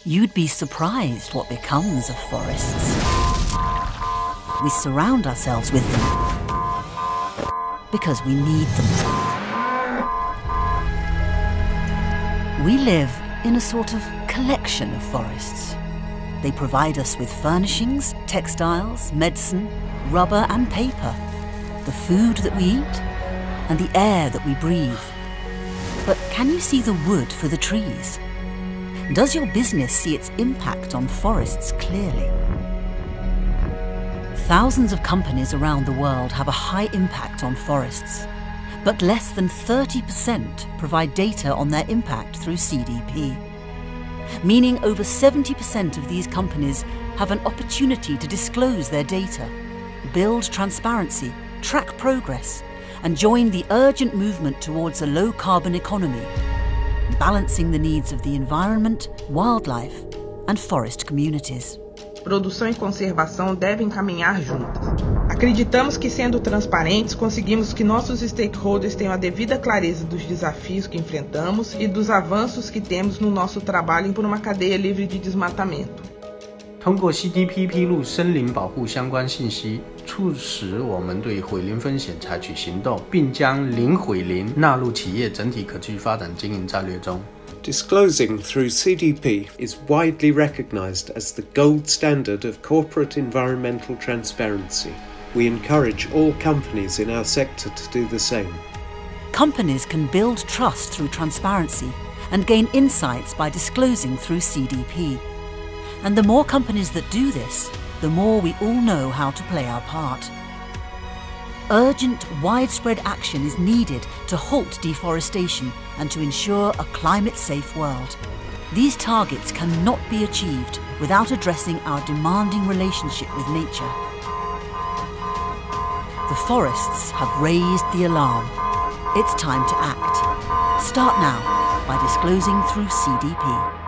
You'd be surprised what becomes of forests. We surround ourselves with them because we need them. We live in a sort of collection of forests. They provide us with furnishings, textiles, medicine, rubber and paper, the food that we eat, and the air that we breathe. But can you see the wood for the trees? Does your business see its impact on forests clearly? Thousands of companies around the world have a high impact on forests, but less than 30% provide data on their impact through CDP. Meaning over 70% of these companies have an opportunity to disclose their data, build transparency, track progress, and join the urgent movement towards a low-carbon economy, balancing the needs of the environment, wildlife, and forest communities. Produção e conservação devem caminhar juntas. Acreditamos que, sendo transparentes, conseguimos que nossos stakeholders tenham a devida clareza dos desafios que enfrentamos e dos avanços que temos no nosso trabalho por uma cadeia livre de desmatamento. 通过 CDP 披露森林保护相关信息，促使我们对毁林风险采取行动，并将零毁林纳入企业整体可持续发展经营战略中。Disclosing through CDP is widely recognized as the gold standard of corporate environmental transparency. We encourage all companies in our sector to do the same. Companies can build trust through transparency and gain insights by disclosing through CDP. And the more companies that do this, the more we all know how to play our part. Urgent, widespread action is needed to halt deforestation and to ensure a climate-safe world. These targets cannot be achieved without addressing our demanding relationship with nature. The forests have raised the alarm. It's time to act. Start now by disclosing through CDP.